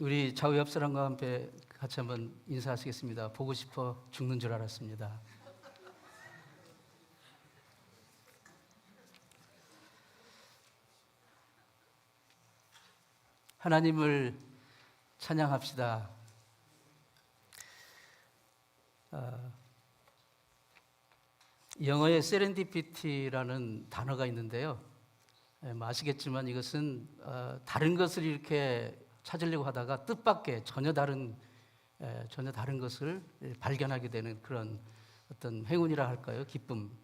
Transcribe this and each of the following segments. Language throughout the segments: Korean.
우리 좌우 옆 사람과 함께 같이 한번 인사하시겠습니다. 보고 싶어 죽는 줄 알았습니다. 하나님을 찬양합시다. 영어에 세렌디피티라는 단어가 있는데요. 아시겠지만 이것은 다른 것을 이렇게 찾으려고 하다가 뜻밖의 전혀 다른 것을 발견하게 되는 그런 어떤 행운이라 할까요? 기쁨이라고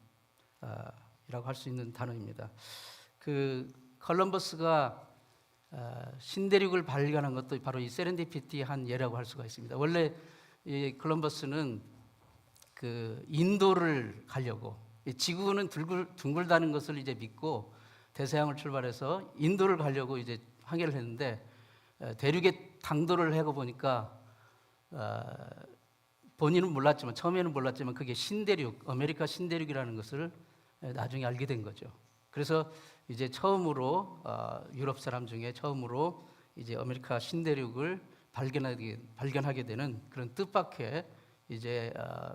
할 수 있는 단어입니다. 그 컬럼버스가 신대륙을 발견한 것도 바로 이 세렌디피티 한 예라고 할 수가 있습니다. 원래 이 컬럼버스는 그 인도를 가려고, 지구는 둥글다는 것을 이제 믿고 대서양을 출발해서 인도를 가려고 이제 항해를 했는데, 대륙에 당도를 해고 보니까 본인은 몰랐지만, 처음에는 몰랐지만 그게 신대륙, 아메리카 신대륙이라는 것을 나중에 알게 된 거죠. 그래서 이제 처음으로 유럽 사람 중에 처음으로 이제 아메리카 신대륙을 발견하게 되는 그런 뜻밖의 이제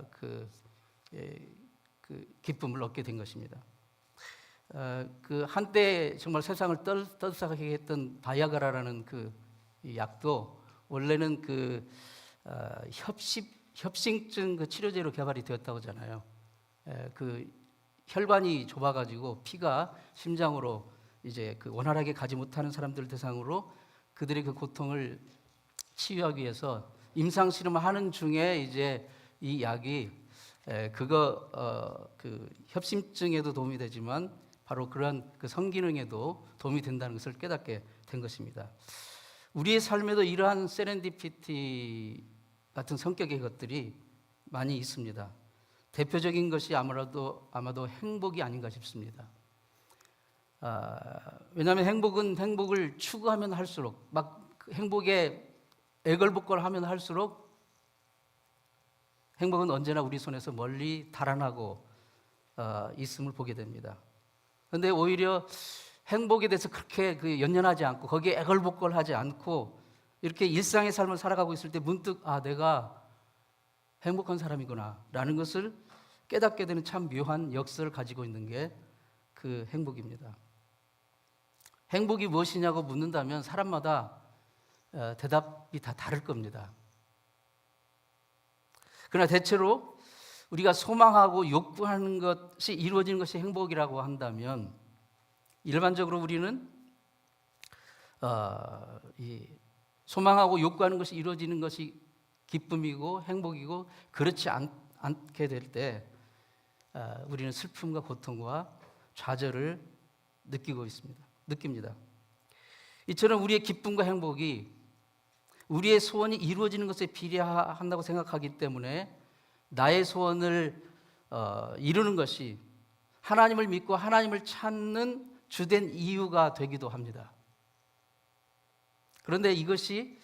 그 기쁨을 얻게 된 것입니다. 그 한때 정말 세상을 떠들썩하게 했던 바이아그라라는 그 약도 원래는 그 협심증 그 치료제로 개발이 되었다고 하잖아요. 그 혈관이 좁아가지고 피가 심장으로 이제 그 원활하게 가지 못하는 사람들 대상으로 그들의 그 고통을 치유하기 위해서 임상 실험을 하는 중에 이제 이 약이 그 협심증에도 도움이 되지만 바로 그러한 그 성기능에도 도움이 된다는 것을 깨닫게 된 것입니다. 우리의 삶에도 이러한 세렌디피티 같은 성격의 것들이 많이 있습니다. 대표적인 것이 아마도 행복이 아닌가 싶습니다. 왜냐하면 행복을 추구하면 할수록, 막 행복에 애걸복걸하면 할수록 행복은 언제나 우리 손에서 멀리 달아나고 있음을 보게 됩니다. 그런데 오히려 행복에 대해서 그렇게 연연하지 않고 거기에 애걸복걸하지 않고 이렇게 일상의 삶을 살아가고 있을 때 문득 내가 행복한 사람이구나 라는 것을 깨닫게 되는 참 묘한 역사를 가지고 있는 게 그 행복입니다. 행복이 무엇이냐고 묻는다면 사람마다 대답이 다 다를 겁니다. 그러나 대체로 우리가 소망하고 욕구하는 것이 이루어지는 것이 행복이라고 한다면 일반적으로 우리는 이 소망하고 욕구하는 것이 이루어지는 것이 기쁨이고 행복이고, 그렇지 않게 될 때 우리는 슬픔과 고통과 좌절을 느낍니다. 이처럼 우리의 기쁨과 행복이 우리의 소원이 이루어지는 것에 비례한다고 생각하기 때문에 나의 소원을 이루는 것이 하나님을 믿고 하나님을 찾는 주된 이유가 되기도 합니다. 그런데 이것이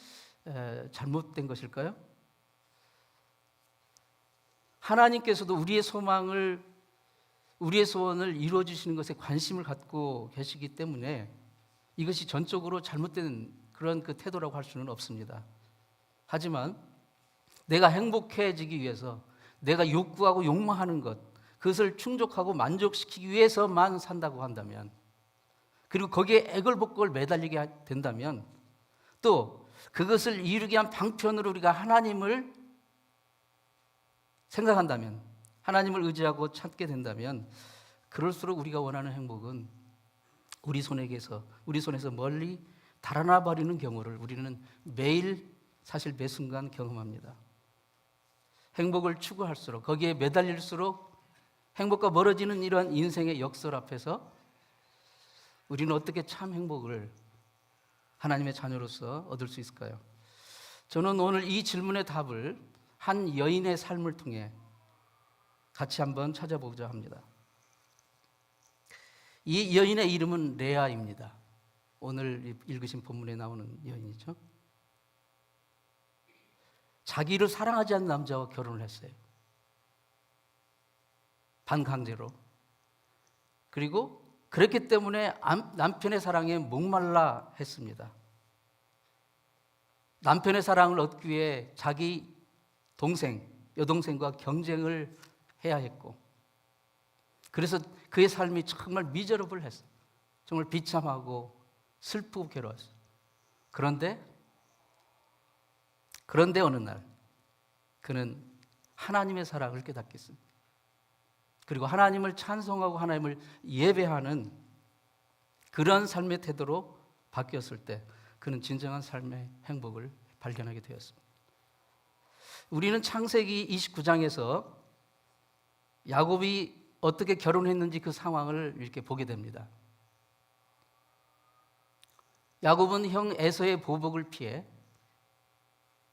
잘못된 것일까요? 하나님께서도 우리의 소원을 이루어 주시는 것에 관심을 갖고 계시기 때문에 이것이 전적으로 잘못된 그런 그 태도라고 할 수는 없습니다. 하지만 내가 행복해지기 위해서 내가 욕구하고 욕망하는 것, 그것을 충족하고 만족시키기 위해서만 산다고 한다면, 그리고 거기에 애걸복걸 매달리게 된다면, 또 그것을 이루기 위한 방편으로 우리가 하나님을 생각한다면, 하나님을 의지하고 찾게 된다면, 그럴수록 우리가 원하는 행복은 우리 손에서 멀리 달아나 버리는 경우를 우리는 매일, 사실 매 순간 경험합니다. 행복을 추구할수록, 거기에 매달릴수록 행복과 멀어지는 이러한 인생의 역설 앞에서 우리는 어떻게 참 행복을 하나님의 자녀로서 얻을 수 있을까요? 저는 오늘 이 질문의 답을 한 여인의 삶을 통해 같이 한번 찾아보고자 합니다. 이 여인의 이름은 레아입니다. 오늘 읽으신 본문에 나오는 여인이죠. 자기를 사랑하지 않는 남자와 결혼을 했어요. 반강제로. 그리고 그렇기 때문에 남편의 사랑에 목말라 했습니다. 남편의 사랑을 얻기 위해 자기 동생, 여동생과 경쟁을 해야 했고, 그래서 그의 삶이 정말 미저러블했어요. 정말 비참하고 슬프고 괴로웠어요. 그런데 어느 날 그는 하나님의 사랑을 깨닫겠습니다. 그리고 하나님을 찬송하고 하나님을 예배하는 그런 삶의 태도로 바뀌었을 때 그는 진정한 삶의 행복을 발견하게 되었습니다. 우리는 창세기 29장에서 야곱이 어떻게 결혼했는지 그 상황을 이렇게 보게 됩니다. 야곱은 형 에서의 보복을 피해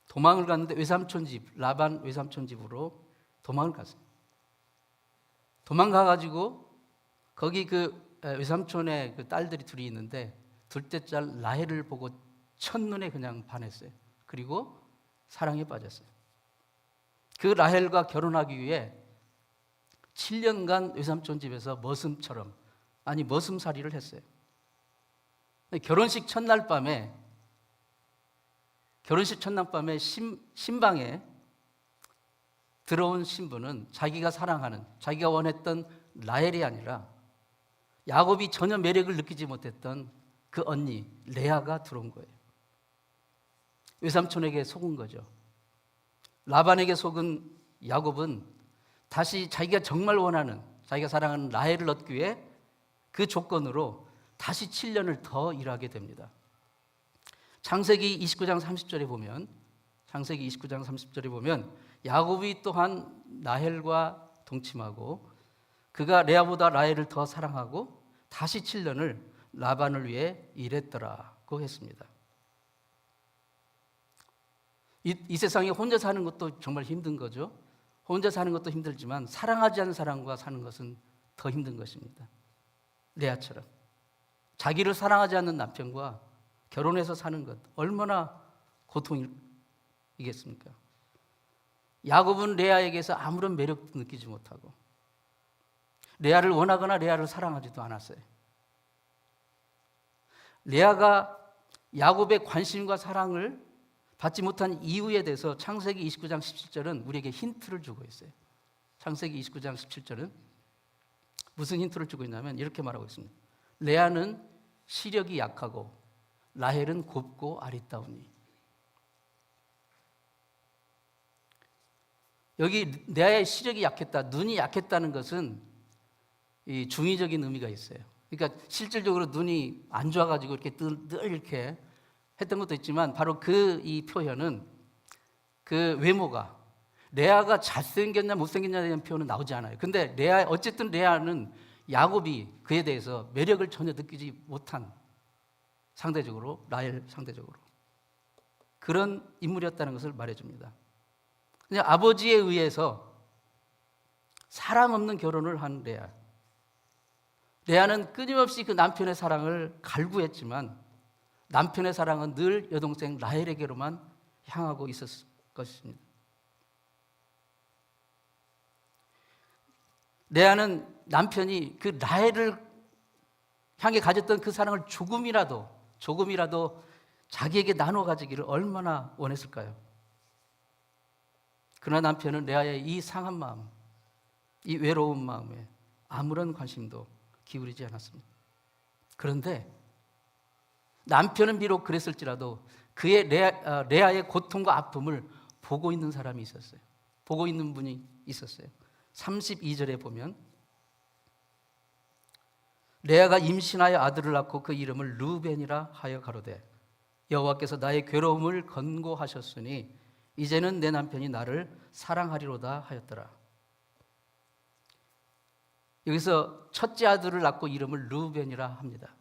도망을 갔는데 외삼촌 집, 라반 외삼촌 집으로 도망을 갔어요. 도망가가지고 거기 그 외삼촌의 그 딸들이 둘이 있는데 둘째 딸 라헬을 보고 첫눈에 그냥 반했어요. 그리고 사랑에 빠졌어요. 그 라헬과 결혼하기 위해 7년간 외삼촌 집에서 머슴살이를 했어요. 결혼식 첫날 밤에 신방에 들어온 신부는 자기가 사랑하는, 자기가 원했던 라헬이 아니라 야곱이 전혀 매력을 느끼지 못했던 그 언니 레아가 들어온 거예요. 외삼촌에게 속은 거죠. 라반에게 속은 야곱은 다시 자기가 정말 원하는, 자기가 사랑하는 라헬을 얻기 위해 그 조건으로 다시 7년을 더 일하게 됩니다. 창세기 29장 30절에 보면 야곱이 또한 라헬과 동침하고 그가 레아보다 라헬을 더 사랑하고 다시 7년을 라반을 위해 일했더라고 했습니다. 이 세상에 혼자 사는 것도 정말 힘든 거죠. 혼자 사는 것도 힘들지만 사랑하지 않는 사람과 사는 것은 더 힘든 것입니다. 레아처럼 자기를 사랑하지 않는 남편과 결혼해서 사는 것 얼마나 고통이겠습니까? 야곱은 레아에게서 아무런 매력도 느끼지 못하고 레아를 원하거나 레아를 사랑하지도 않았어요. 레아가 야곱의 관심과 사랑을 받지 못한 이유에 대해서 창세기 29장 17절은 우리에게 힌트를 주고 있어요. 창세기 29장 17절은 무슨 힌트를 주고 있냐면 이렇게 말하고 있습니다. 레아는 시력이 약하고 라헬은 곱고 아리따우니. 여기 레아의 시력이 약했다, 눈이 약했다는 것은 이 중의적인 의미가 있어요. 그러니까 실질적으로 눈이 안 좋아가지고 이렇게 늘 이렇게 했던 것도 있지만 바로 이 표현은 그 외모가 레아가 잘생겼냐 못생겼냐에 대한 표현은 나오지 않아요. 근데 어쨌든 레아는 야곱이 그에 대해서 매력을 전혀 느끼지 못한 상대적으로 라헬 상대적으로 그런 인물이었다는 것을 말해줍니다. 그냥 아버지에 의해서 사랑 없는 결혼을 한 레아는 끊임없이 그 남편의 사랑을 갈구했지만 남편의 사랑은 늘 여동생 라헬에게로만 향하고 있었을 것입니다. 레아는 남편이 그 라헬을 향해 가졌던 그 사랑을 조금이라도 자기에게 나눠 가지기를 얼마나 원했을까요? 그러나 남편은 레아의 이 상한 마음, 이 외로운 마음에 아무런 관심도 기울이지 않았습니다. 그런데 남편은 비록 그랬을지라도 그의 레아의 고통과 아픔을 보고 있는 사람이 있었어요. 보고 있는 분이 있었어요. 32절에 보면 레아가 임신하여 아들을 낳고 그 이름을 르우벤이라 하여 가로되 여호와께서 나의 괴로움을 건고하셨으니 이제는 내 남편이 나를 사랑하리로다 하였더라. 여기서 첫째 아들을 낳고 이름을 르우벤이라 합니다.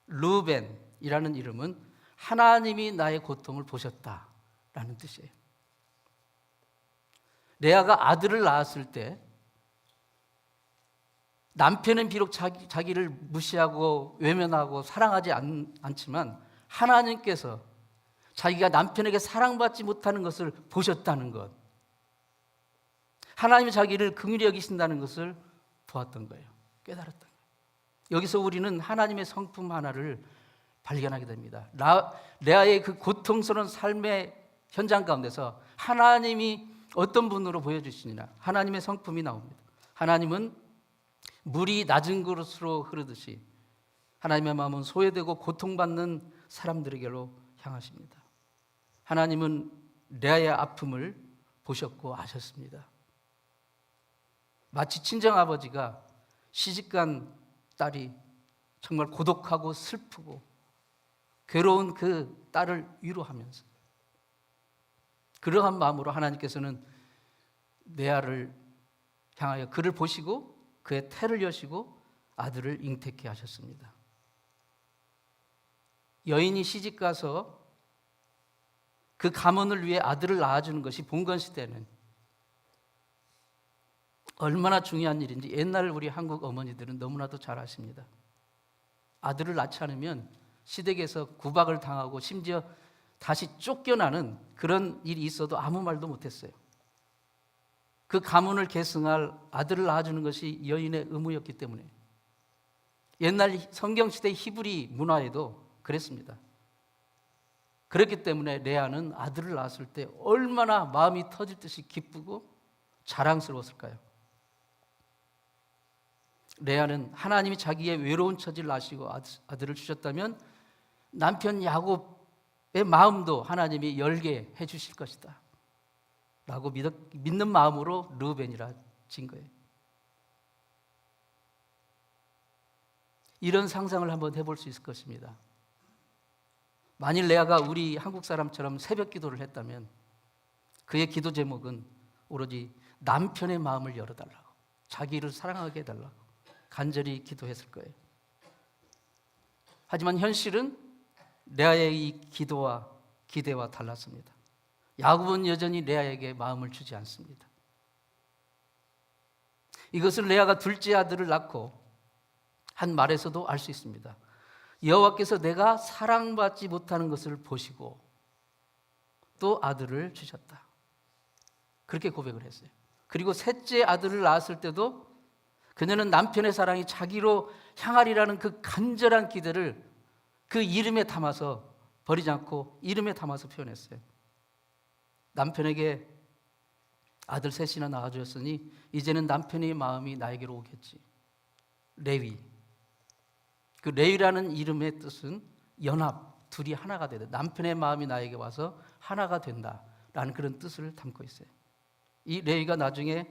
르우벤이라는 이름은 하나님이 나의 고통을 보셨다라는 뜻이에요. 레아가 아들을 낳았을 때 남편은 비록 자기를 무시하고 외면하고 사랑하지 않지만 하나님께서 자기가 남편에게 사랑받지 못하는 것을 보셨다는 것, 하나님이 자기를 긍휼히 여기신다는 것을 보았던 거예요. 깨달았던 거예요. 여기서 우리는 하나님의 성품 하나를 발견하게 됩니다. 레아의 그 고통스러운 삶의 현장 가운데서 하나님이 어떤 분으로 보여주시느냐, 하나님의 성품이 나옵니다. 하나님은 물이 낮은 곳으로 흐르듯이 하나님의 마음은 소외되고 고통받는 사람들에게로 향하십니다. 하나님은 레아의 아픔을 보셨고 아셨습니다. 마치 친정아버지가 시집간 딸이 정말 고독하고 슬프고 괴로운 그 딸을 위로하면서 그러한 마음으로 하나님께서는 레아를 향하여 그를 보시고 그의 태를 여시고 아들을 잉태케 하셨습니다. 여인이 시집가서 그 가문을 위해 아들을 낳아주는 것이 봉건시대는 얼마나 중요한 일인지 옛날 우리 한국 어머니들은 너무나도 잘 아십니다. 아들을 낳지 않으면 시댁에서 구박을 당하고 심지어 다시 쫓겨나는 그런 일이 있어도 아무 말도 못했어요. 그 가문을 계승할 아들을 낳아주는 것이 여인의 의무였기 때문에 옛날 성경시대 히브리 문화에도 그랬습니다. 그렇기 때문에 레아는 아들을 낳았을 때 얼마나 마음이 터질 듯이 기쁘고 자랑스러웠을까요? 레아는 하나님이 자기의 외로운 처지를 아시고 아들을 주셨다면 남편 야곱의 마음도 하나님이 열게 해주실 것이다 라고 믿는 마음으로 르우벤이라 진 거예요. 이런 상상을 한번 해볼 수 있을 것입니다. 만일 레아가 우리 한국 사람처럼 새벽 기도를 했다면 그의 기도 제목은 오로지 남편의 마음을 열어달라고, 자기를 사랑하게 해달라고 간절히 기도했을 거예요. 하지만 현실은 레아의 이 기도와 기대와 달랐습니다. 야곱은 여전히 레아에게 마음을 주지 않습니다. 이것을 레아가 둘째 아들을 낳고 한 말에서도 알 수 있습니다. 여호와께서 내가 사랑받지 못하는 것을 보시고 또 아들을 주셨다. 그렇게 고백을 했어요. 그리고 셋째 아들을 낳았을 때도 그녀는 남편의 사랑이 자기로 향하리라는 그 간절한 기대를 그 이름에 담아서 버리지 않고 이름에 담아서 표현했어요. 남편에게 아들 셋이나 낳아주었으니 이제는 남편의 마음이 나에게로 오겠지. 레위. 그 레위라는 이름의 뜻은 연합, 둘이 하나가 되다. 남편의 마음이 나에게 와서 하나가 된다라는 그런 뜻을 담고 있어요. 이 레위가 나중에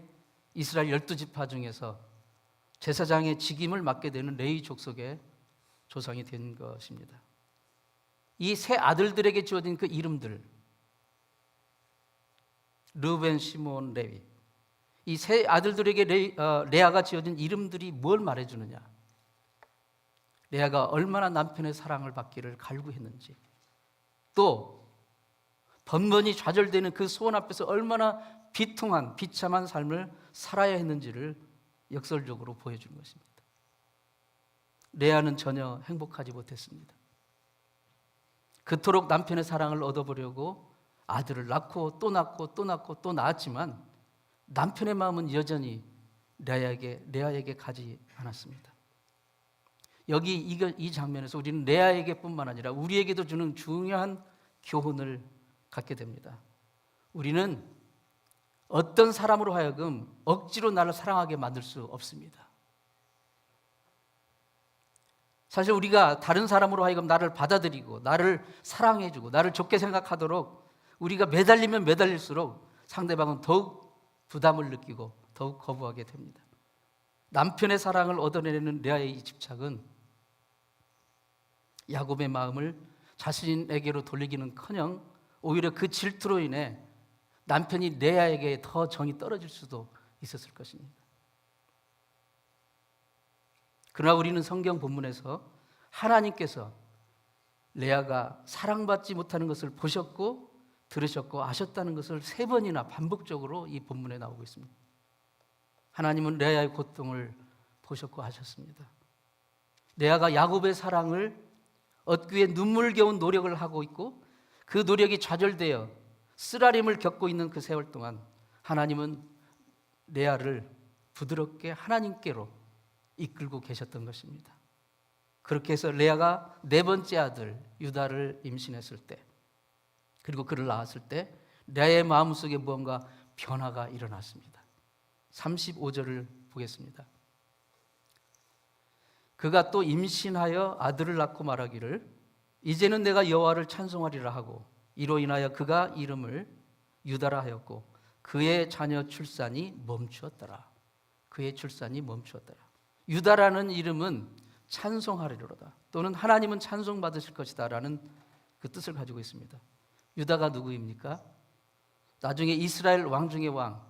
이스라엘 12지파 중에서 제사장의 직임을 맡게 되는 레위 족속의 조상이 된 것입니다. 이 세 아들들에게 주어진 그 이름들, 르우벤, 시므온, 레위, 이 세 아들들에게 레아가 지어진 이름들이 뭘 말해주느냐? 레아가 얼마나 남편의 사랑을 받기를 갈구했는지, 또 번번이 좌절되는 그 소원 앞에서 얼마나 비통한 비참한 삶을 살아야 했는지를 역설적으로 보여주는 것입니다. 레아는 전혀 행복하지 못했습니다. 그토록 남편의 사랑을 얻어보려고 아들을 낳고 또 낳고 또 낳고 또 낳았지만 남편의 마음은 여전히 레아에게 가지 않았습니다. 여기 이 장면에서 우리는 레아에게뿐만 아니라 우리에게도 주는 중요한 교훈을 갖게 됩니다. 우리는 어떤 사람으로 하여금 억지로 나를 사랑하게 만들 수 없습니다. 사실 우리가 다른 사람으로 하여금 나를 받아들이고 나를 사랑해주고 나를 좋게 생각하도록 우리가 매달리면 매달릴수록 상대방은 더욱 부담을 느끼고 더욱 거부하게 됩니다. 남편의 사랑을 얻어내는 레아의 이 집착은 야곱의 마음을 자신에게로 돌리기는커녕 오히려 그 질투로 인해 남편이 레아에게 더 정이 떨어질 수도 있었을 것입니다. 그러나 우리는 성경 본문에서 하나님께서 레아가 사랑받지 못하는 것을 보셨고 들으셨고 아셨다는 것을 3번이나 반복적으로 이 본문에 나오고 있습니다. 하나님은 레아의 고통을 보셨고 아셨습니다. 레아가 야곱의 사랑을 얻기 위해 눈물겨운 노력을 하고 있고 그 노력이 좌절되어 쓰라림을 겪고 있는 그 세월 동안 하나님은 레아를 부드럽게 하나님께로 이끌고 계셨던 것입니다. 그렇게 해서 레아가 네 번째 아들 유다를 임신했을 때, 그리고 그를 낳았을 때 레아의 마음속에 무언가 변화가 일어났습니다. 35절을 보겠습니다. 그가 또 임신하여 아들을 낳고 말하기를 이제는 내가 여호와를 찬송하리라 하고 이로 인하여 그가 이름을 유다라 하였고 그의 자녀 출산이 멈추었더라. 그의 출산이 멈추었더라. 유다라는 이름은 찬송하리로다, 또는 하나님은 찬송받으실 것이다 라는 그 뜻을 가지고 있습니다. 유다가 누구입니까? 나중에 이스라엘 왕 중의 왕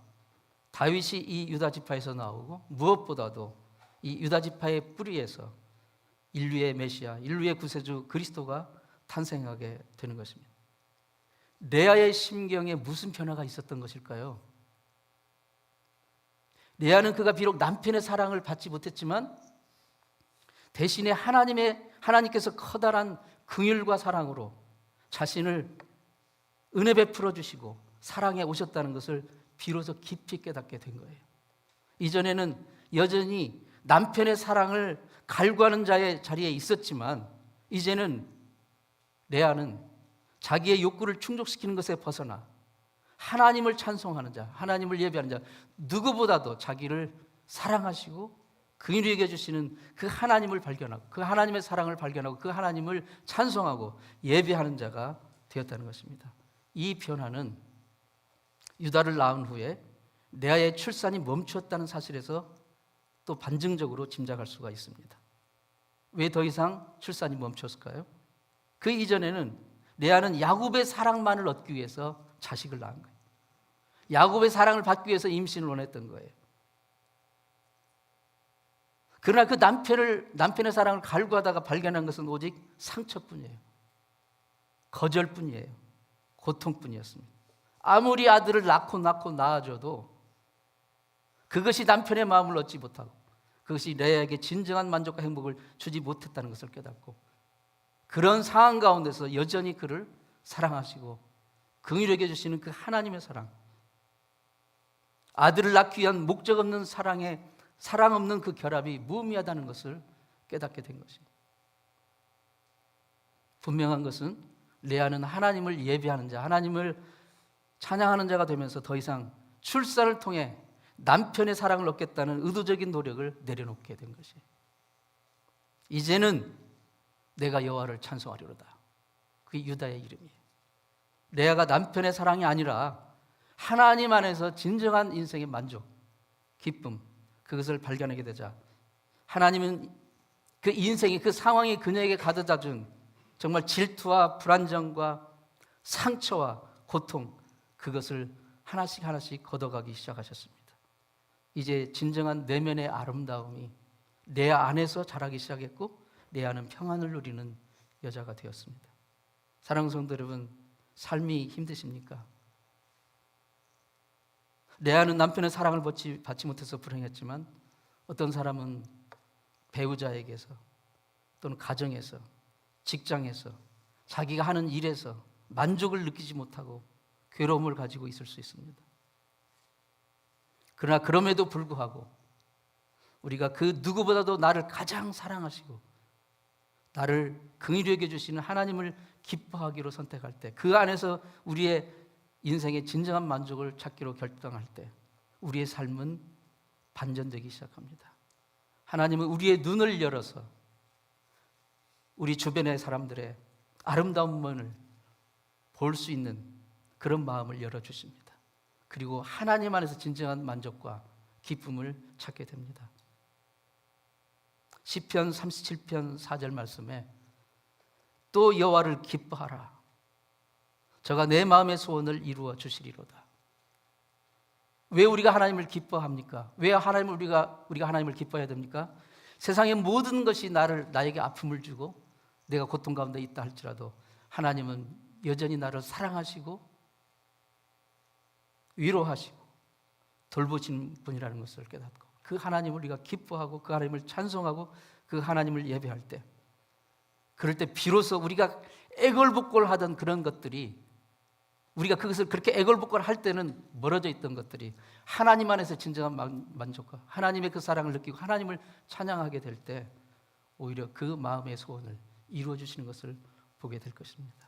다윗이 이 유다 지파에서 나오고, 무엇보다도 이 유다 지파의 뿌리에서 인류의 메시아, 인류의 구세주 그리스도가 탄생하게 되는 것입니다. 레아의 심경에 무슨 변화가 있었던 것일까요? 레아는 그가 비록 남편의 사랑을 받지 못했지만 대신에 하나님께서 커다란 긍휼과 사랑으로 자신을 은혜 베풀어 주시고 사랑해 오셨다는 것을 비로소 깊이 깨닫게 된 거예요. 이전에는 여전히 남편의 사랑을 갈구하는 자의 자리에 있었지만 이제는 레아는 자기의 욕구를 충족시키는 것에 벗어나 하나님을 찬송하는 자, 하나님을 예배하는 자, 누구보다도 자기를 사랑하시고 긍휼히 여겨 주시는 그 하나님을 발견하고 그 하나님의 사랑을 발견하고 그 하나님을 찬송하고 예배하는 자가 되었다는 것입니다. 이 변화는 유다를 낳은 후에 레아의 출산이 멈추었다는 사실에서 또 반증적으로 짐작할 수가 있습니다. 왜 더 이상 출산이 멈췄을까요? 그 이전에는 레아는 야곱의 사랑만을 얻기 위해서 자식을 낳은 거예요. 야곱의 사랑을 받기 위해서 임신을 원했던 거예요. 그러나 그 남편의 사랑을 갈구하다가 발견한 것은 오직 상처뿐이에요. 거절뿐이에요. 고통뿐이었습니다. 아무리 아들을 낳고 낳아줘도 그것이 남편의 마음을 얻지 못하고 그것이 레아에게 진정한 만족과 행복을 주지 못했다는 것을 깨닫고, 그런 상황 가운데서 여전히 그를 사랑하시고 긍휼히 여겨 주시는 그 하나님의 사랑, 아들을 낳기 위한 목적 없는 사랑 없는 그 결합이 무의미하다는 것을 깨닫게 된 것입니다. 분명한 것은 레아는 하나님을 예배하는 자, 하나님을 찬양하는 자가 되면서 더 이상 출산을 통해 남편의 사랑을 얻겠다는 의도적인 노력을 내려놓게 된 것이에요. 이제는 내가 여호와를 찬송하리로다. 그게 유다의 이름이에요. 레아가 남편의 사랑이 아니라 하나님 안에서 진정한 인생의 만족, 기쁨, 그것을 발견하게 되자 하나님은 그 인생이, 그 상황이 그녀에게 가져다 준 정말 질투와 불안정과 상처와 고통, 그것을 하나씩 하나씩 걷어가기 시작하셨습니다. 이제 진정한 내면의 아름다움이 레아 안에서 자라기 시작했고 레아는 평안을 누리는 여자가 되었습니다. 사랑하는 성도 여러분, 삶이 힘드십니까? 레아는 남편의 사랑을 받지 못해서 불행했지만 어떤 사람은 배우자에게서 또는 가정에서, 직장에서, 자기가 하는 일에서 만족을 느끼지 못하고 괴로움을 가지고 있을 수 있습니다. 그러나 그럼에도 불구하고 우리가 그 누구보다도 나를 가장 사랑하시고 나를 긍휼히 여겨 주시는 하나님을 기뻐하기로 선택할 때, 그 안에서 우리의 인생의 진정한 만족을 찾기로 결정할 때 우리의 삶은 반전되기 시작합니다. 하나님은 우리의 눈을 열어서 우리 주변의 사람들의 아름다운 면을 볼 수 있는 그런 마음을 열어주십니다. 그리고 하나님 안에서 진정한 만족과 기쁨을 찾게 됩니다. 시편 37편 4절 말씀에 또 여호와를 기뻐하라. 저가 내 마음의 소원을 이루어 주시리로다. 왜 우리가 하나님을 기뻐합니까? 왜 우리가 하나님을 기뻐해야 됩니까? 세상의 모든 것이 나에게 아픔을 주고 내가 고통 가운데 있다 할지라도 하나님은 여전히 나를 사랑하시고 위로하시고 돌보신 분이라는 것을 깨닫고 그 하나님을 우리가 기뻐하고 그 하나님을 찬송하고 그 하나님을 예배할 때, 그럴 때 비로소 우리가 애걸복걸하던 그런 것들이, 우리가 그것을 그렇게 애걸복걸할 때는 멀어져 있던 것들이 하나님 안에서 진정한 만족과 하나님의 그 사랑을 느끼고 하나님을 찬양하게 될 때 오히려 그 마음의 소원을 이루어 주시는 것을 보게 될 것입니다.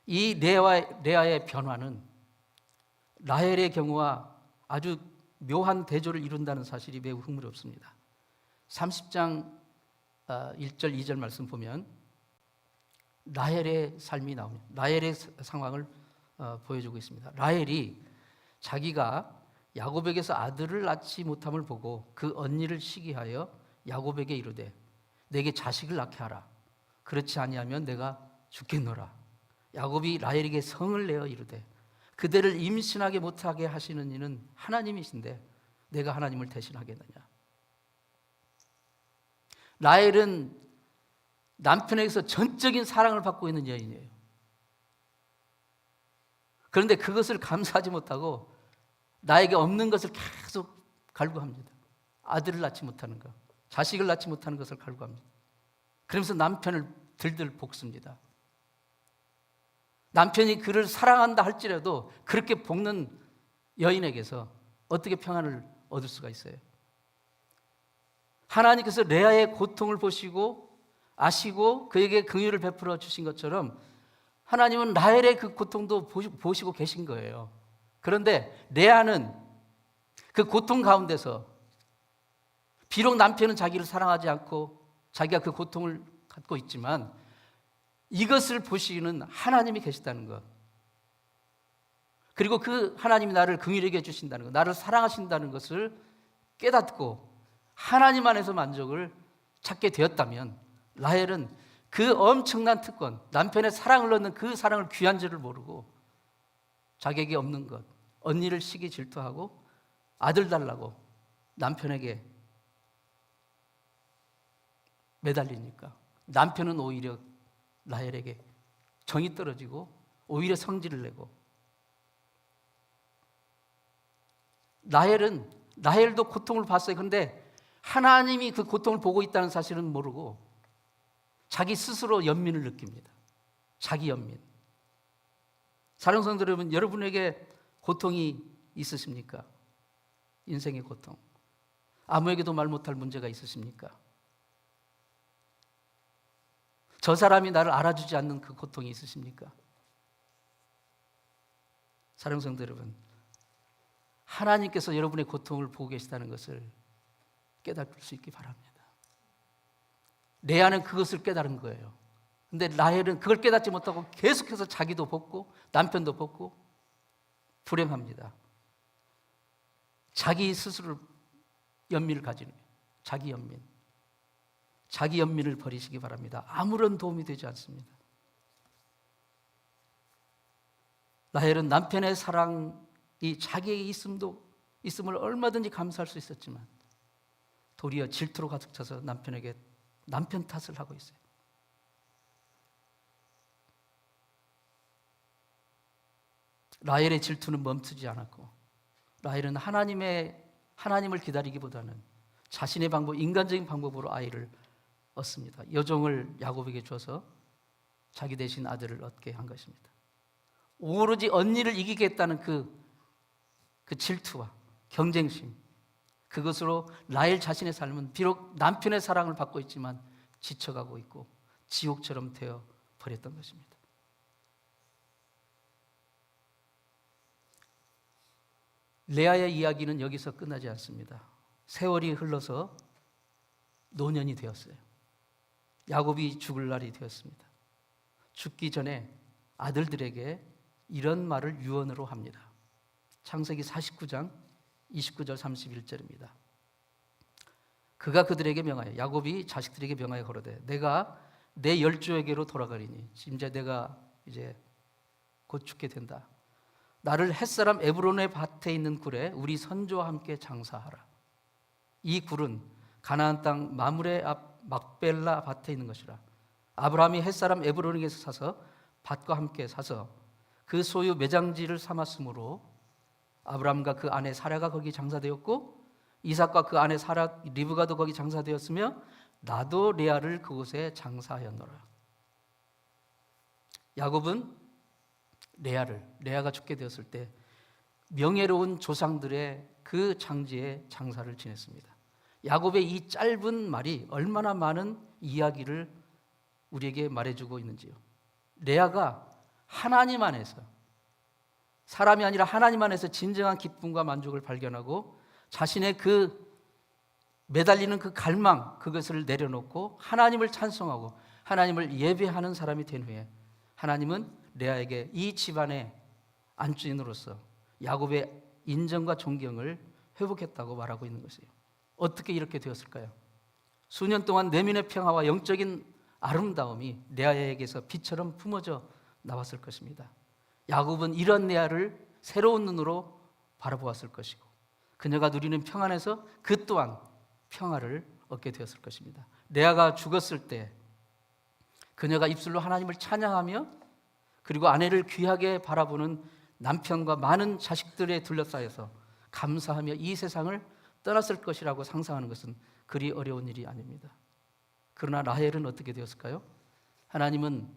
이 레아의 변화는 라헬의 경우와 아주 묘한 대조를 이룬다는 사실이 매우 흥미롭습니다. 30장 1절 2절 말씀 보면 라헬의 삶이 나옵니다. 라헬의 상황을 보여주고 있습니다. 라헬이 자기가 야곱에게서 아들을 낳지 못함을 보고 그 언니를 시기하여 야곱에게 이르되 내게 자식을 낳게 하라. 그렇지 아니하면 내가 죽겠노라. 야곱이 라헬에게 성을 내어 이르되 그대를 임신하게 못하게 하시는 이는 하나님이신데 내가 하나님을 대신하겠느냐. 라헬은 남편에게서 전적인 사랑을 받고 있는 여인이에요. 그런데 그것을 감사하지 못하고 나에게 없는 것을 계속 갈구합니다. 아들을 낳지 못하는 것, 자식을 낳지 못하는 것을 갈구합니다. 그러면서 남편을 들들 볶습니다. 남편이 그를 사랑한다 할지라도 그렇게 볶는 여인에게서 어떻게 평안을 얻을 수가 있어요? 하나님께서 레아의 고통을 보시고 아시고 그에게 긍휼을 베풀어 주신 것처럼 하나님은 라헬의 그 고통도 보시고 계신 거예요. 그런데 레아는 그 고통 가운데서 비록 남편은 자기를 사랑하지 않고 자기가 그 고통을 갖고 있지만 이것을 보시는 하나님이 계시다는 것, 그리고 그 하나님이 나를 긍휼하게 해주신다는 것, 나를 사랑하신다는 것을 깨닫고 하나님 안에서 만족을 찾게 되었다면 라헬은 그 엄청난 특권, 남편의 사랑을 얻는 그 사랑을 귀한 줄을 모르고 자기에게 없는 것, 언니를 시기 질투하고 아들 달라고 남편에게 매달리니까 남편은 오히려 라헬에게 정이 떨어지고 오히려 성질을 내고, 라헬도 고통을 봤어요. 그런데 하나님이 그 고통을 보고 있다는 사실은 모르고 자기 스스로 연민을 느낍니다. 자기 연민. 사랑하는 성도 여러분, 여러분에게 고통이 있으십니까? 인생의 고통. 아무에게도 말 못할 문제가 있으십니까? 저 사람이 나를 알아주지 않는 그 고통이 있으십니까? 사랑하는 성도 여러분, 하나님께서 여러분의 고통을 보고 계시다는 것을 깨달을 수 있기 바랍니다. 레아는 그것을 깨달은 거예요. 근데 라헬은 그걸 깨닫지 못하고 계속해서 자기도 벗고 남편도 벗고 불행합니다. 자기 스스로 연민을 가지는 거예요. 자기 연민을 버리시기 바랍니다. 아무런 도움이 되지 않습니다. 라헬은 남편의 사랑이 자기에게 있음을 얼마든지 감사할 수 있었지만 도리어 질투로 가득 차서 남편 탓을 하고 있어요. 라헬의 질투는 멈추지 않았고 라헬은 하나님을 기다리기보다는 자신의 인간적인 방법으로 아이를 얻습니다. 여종을 야곱에게 줘서 자기 대신 아들을 얻게 한 것입니다. 오로지 언니를 이기겠다는 그 질투와 경쟁심, 그것으로 라헬 자신의 삶은 비록 남편의 사랑을 받고 있지만 지쳐가고 있고 지옥처럼 되어 버렸던 것입니다. 레아의 이야기는 여기서 끝나지 않습니다. 세월이 흘러서 노년이 되었어요. 야곱이 죽을 날이 되었습니다. 죽기 전에 아들들에게 이런 말을 유언으로 합니다. 창세기 49장 29절 31절입니다. 그가 그들에게 명하여, 야곱이 자식들에게 명하여 거르되 내가 내 열조에게로 돌아가리니, 심지어 내가 이제 곧 죽게 된다. 나를 햇사람 에브론의 밭에 있는 굴에 우리 선조와 함께 장사하라. 이 굴은 가나안 땅 마므레 앞 막벨라 밭에 있는 것이라. 아브라함이 햇사람 에브론에게서 사서 밭과 함께 사서 그 소유 매장지를 삼았으므로 아브라함과 그 아내 사라가 거기 장사되었고 이삭과 그 아내 사라 리브가도 거기 장사되었으며 나도 레아를 그곳에 장사하였노라. 야곱은 레아가 죽게 되었을 때 명예로운 조상들의 그 장지에 장사를 지냈습니다. 야곱의 이 짧은 말이 얼마나 많은 이야기를 우리에게 말해주고 있는지요. 레아가 하나님 안에서, 사람이 아니라 하나님 안에서 진정한 기쁨과 만족을 발견하고 자신의 그 매달리는 그 갈망, 그것을 내려놓고 하나님을 찬송하고 하나님을 예배하는 사람이 된 후에 하나님은 레아에게 이 집안의 안주인으로서 야곱의 인정과 존경을 회복했다고 말하고 있는 것이에요. 어떻게 이렇게 되었을까요? 수년 동안 내면의 평화와 영적인 아름다움이 레아에게서 빛처럼 품어져 나왔을 것입니다. 야곱은 이런 레아를 새로운 눈으로 바라보았을 것이고 그녀가 누리는 평안에서 그 또한 평화를 얻게 되었을 것입니다. 레아가 죽었을 때 그녀가 입술로 하나님을 찬양하며 그리고 아내를 귀하게 바라보는 남편과 많은 자식들에 둘러싸여서 감사하며 이 세상을 떠났을 것이라고 상상하는 것은 그리 어려운 일이 아닙니다. 그러나 라헬은 어떻게 되었을까요? 하나님은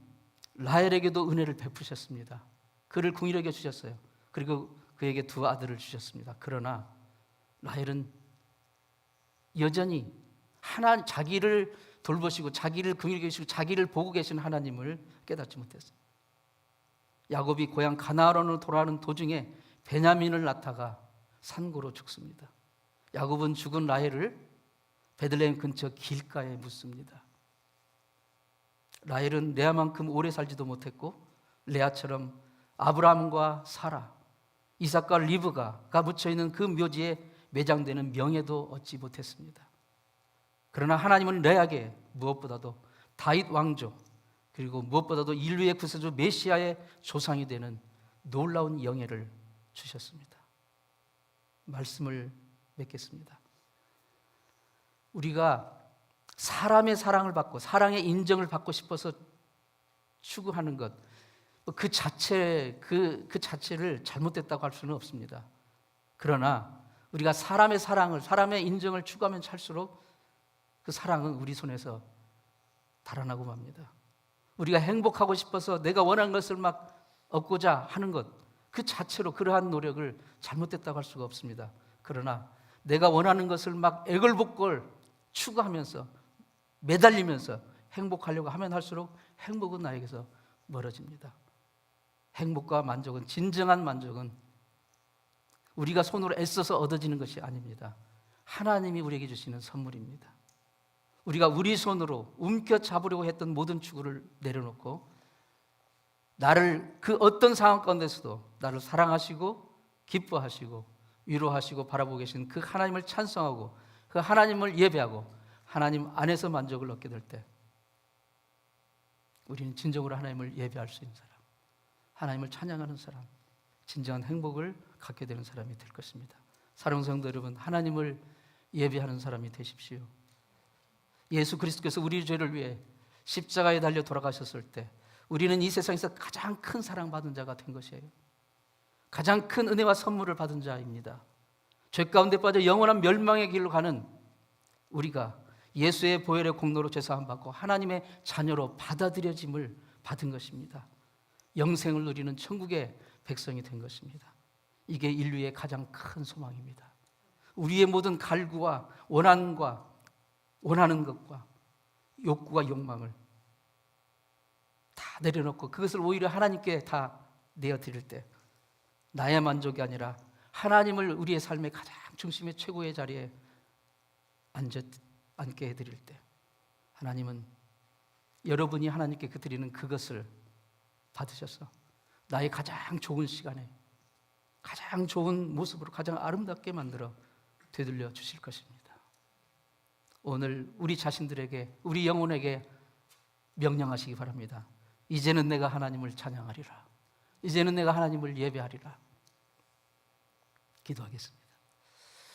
라헬에게도 은혜를 베푸셨습니다. 그를 궁히 여겨 주셨어요. 그리고 그에게 두 아들을 주셨습니다. 그러나 라헬은 여전히 자기를 돌보시고 자기를 궁히 여겨 주시고 자기를 보고 계신 하나님을 깨닫지 못했어요. 야곱이 고향 가나안으로 돌아가는 도중에 베냐민을 낳다가 산고로 죽습니다. 야곱은 죽은 라헬을 베들레헴 근처 길가에 묻습니다. 라헬은 레아만큼 오래 살지도 못했고 레아처럼 아브라함과 사라, 이삭과 리브가가 묻혀있는 그 묘지에 매장되는 명예도 얻지 못했습니다. 그러나 하나님은 레아에게 무엇보다도 다윗 왕조 그리고 무엇보다도 인류의 구세주 메시아의 조상이 되는 놀라운 영예를 주셨습니다. 말씀을 맺겠습니다. 우리가 사람의 사랑을 받고 사랑의 인정을 받고 싶어서 추구하는 것, 그 자체를 잘못됐다고 할 수는 없습니다. 그러나 우리가 사람의 사랑을, 사람의 인정을 추구하면 찰수록 그 사랑은 우리 손에서 달아나고 맙니다. 우리가 행복하고 싶어서 내가 원하는 것을 막 얻고자 하는 것, 그 자체로 그러한 노력을 잘못됐다고 할 수가 없습니다. 그러나 내가 원하는 것을 막 애걸복걸 추구하면서 매달리면서 행복하려고 하면 할수록 행복은 나에게서 멀어집니다. 행복과 만족은, 진정한 만족은 우리가 손으로 애써서 얻어지는 것이 아닙니다. 하나님이 우리에게 주시는 선물입니다. 우리가 우리 손으로 움켜잡으려고 했던 모든 추구를 내려놓고 나를 그 어떤 상황 가운데서도 나를 사랑하시고 기뻐하시고 위로하시고 바라보고 계신 그 하나님을 찬송하고 그 하나님을 예배하고 하나님 안에서 만족을 얻게 될 때 우리는 진정으로 하나님을 예배할 수 있는 사람, 하나님을 찬양하는 사람, 진정한 행복을 갖게 되는 사람이 될 것입니다. 사랑하는 성도 여러분, 하나님을 예배하는 사람이 되십시오. 예수 그리스도께서 우리 죄를 위해 십자가에 달려 돌아가셨을 때 우리는 이 세상에서 가장 큰 사랑받은 자가 된 것이에요. 가장 큰 은혜와 선물을 받은 자입니다. 죄 가운데 빠져 영원한 멸망의 길로 가는 우리가 예수의 보혈의 공로로 죄사함 받고 하나님의 자녀로 받아들여짐을 받은 것입니다. 영생을 누리는 천국의 백성이 된 것입니다. 이게 인류의 가장 큰 소망입니다. 우리의 모든 갈구와 원한과 원하는 것과 욕구와 욕망을 다 내려놓고 그것을 오히려 하나님께 다 내어드릴 때 나의 만족이 아니라 하나님을 우리의 삶의 가장 중심의 최고의 자리에 앉게 해드릴 때 하나님은 여러분이 하나님께 드리는 그것을 받으셔서 나의 가장 좋은 시간에 가장 좋은 모습으로 가장 아름답게 만들어 되돌려 주실 것입니다. 오늘 우리 자신들에게 우리 영혼에게 명령하시기 바랍니다. 이제는 내가 하나님을 찬양하리라. 이제는 내가 하나님을 예배하리라. 기도하겠습니다.